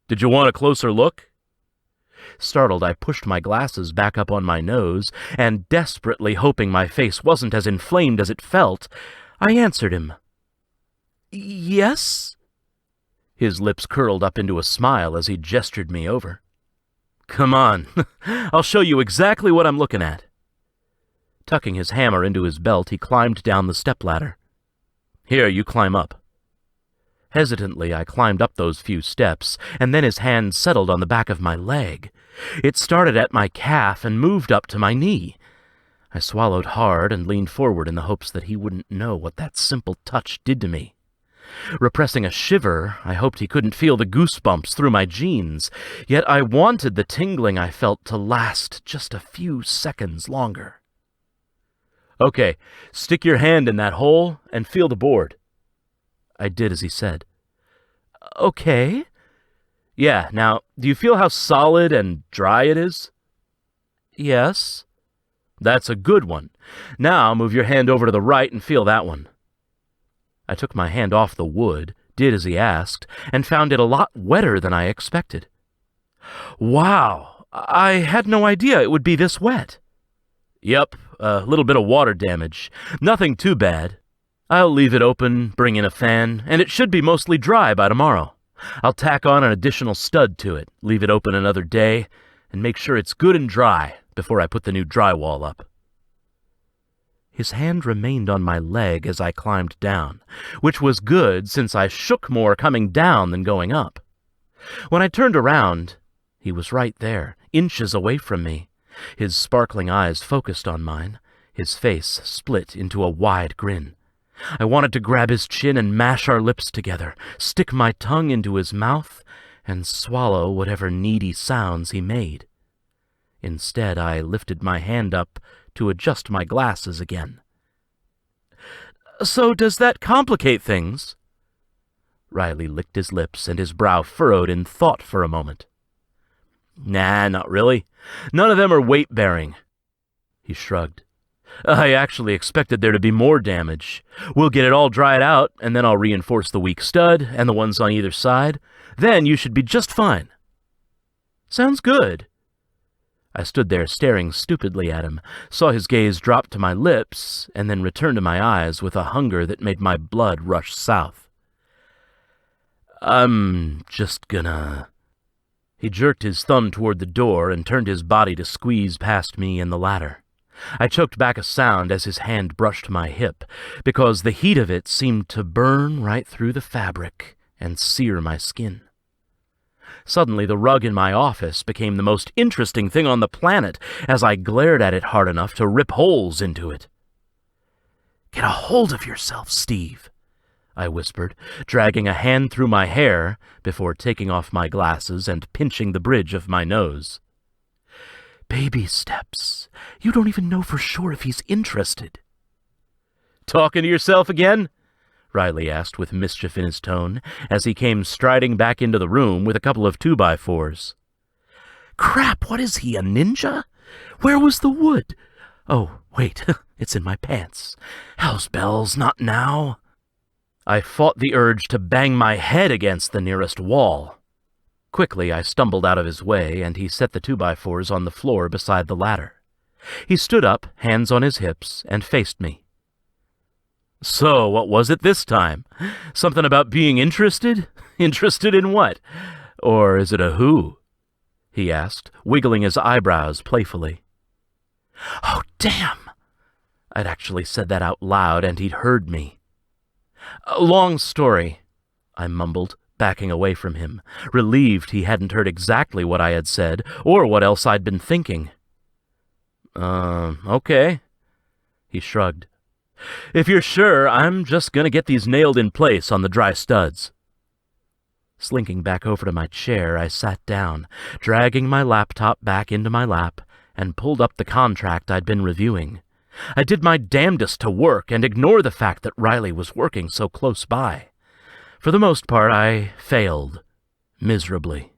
Did you want a closer look?" Startled, I pushed my glasses back up on my nose, and desperately hoping my face wasn't as inflamed as it felt, I answered him. "Yes?" His lips curled up into a smile as he gestured me over. "Come on, I'll show you exactly what I'm looking at." Tucking his hammer into his belt, he climbed down the stepladder. "Here, you climb up." Hesitantly, I climbed up those few steps, and then his hand settled on the back of my leg. It started at my calf and moved up to my knee. I swallowed hard and leaned forward in the hopes that he wouldn't know what that simple touch did to me. Repressing a shiver, I hoped he couldn't feel the goosebumps through my jeans, yet I wanted the tingling I felt to last just a few seconds longer. "Okay, stick your hand in that hole and feel the board." I did as he said. "Okay." "Yeah, now, do you feel how solid and dry it is?" "Yes." "That's a good one. Now move your hand over to the right and feel that one." I took my hand off the wood, did as he asked, and found it a lot wetter than I expected. "Wow, I had no idea it would be this wet." "Yep, a little bit of water damage. Nothing too bad. I'll leave it open, bring in a fan, and it should be mostly dry by tomorrow. I'll tack on an additional stud to it, leave it open another day, and make sure it's good and dry before I put the new drywall up." His hand remained on my leg as I climbed down, which was good since I shook more coming down than going up. When I turned around, he was right there, inches away from me, his sparkling eyes focused on mine, his face split into a wide grin. I wanted to grab his chin and mash our lips together, stick my tongue into his mouth, and swallow whatever needy sounds he made. Instead, I lifted my hand up to adjust my glasses again. "So does that complicate things?" Riley licked his lips and his brow furrowed in thought for a moment. "Nah, not really. None of them are weight-bearing." He shrugged. "I actually expected there to be more damage. We'll get it all dried out, and then I'll reinforce the weak stud and the ones on either side. Then you should be just fine." "Sounds good." I stood there staring stupidly at him, saw his gaze drop to my lips, and then return to my eyes with a hunger that made my blood rush south. "I'm just gonna..." He jerked his thumb toward the door and turned his body to squeeze past me and the ladder. I choked back a sound as his hand brushed my hip, because the heat of it seemed to burn right through the fabric and sear my skin. Suddenly, the rug in my office became the most interesting thing on the planet as I glared at it hard enough to rip holes into it. "Get a hold of yourself, Steve," I whispered, dragging a hand through my hair before taking off my glasses and pinching the bridge of my nose. "Baby steps. You don't even know for sure if he's interested." "Talking to yourself again?" Riley asked with mischief in his tone as he came striding back into the room with a couple of 2x4s. "Crap, what is he, a ninja? Where was the wood? Oh, wait, it's in my pants. Hell's bells, not now." I fought the urge to bang my head against the nearest wall. Quickly, I stumbled out of his way, and he set the 2x4s on the floor beside the ladder. He stood up, hands on his hips, and faced me. "So, what was it this time? Something about being interested? Interested in what? Or is it a who?" he asked, wiggling his eyebrows playfully. "Oh, damn!" I'd actually said that out loud, and he'd heard me. "Long story," I mumbled, backing away from him, relieved he hadn't heard exactly what I had said or what else I'd been thinking. Okay." He shrugged. "If you're sure, I'm just gonna get these nailed in place on the dry studs." Slinking back over to my chair, I sat down, dragging my laptop back into my lap, and pulled up the contract I'd been reviewing. I did my damnedest to work and ignore the fact that Riley was working so close by. For the most part, I failed miserably.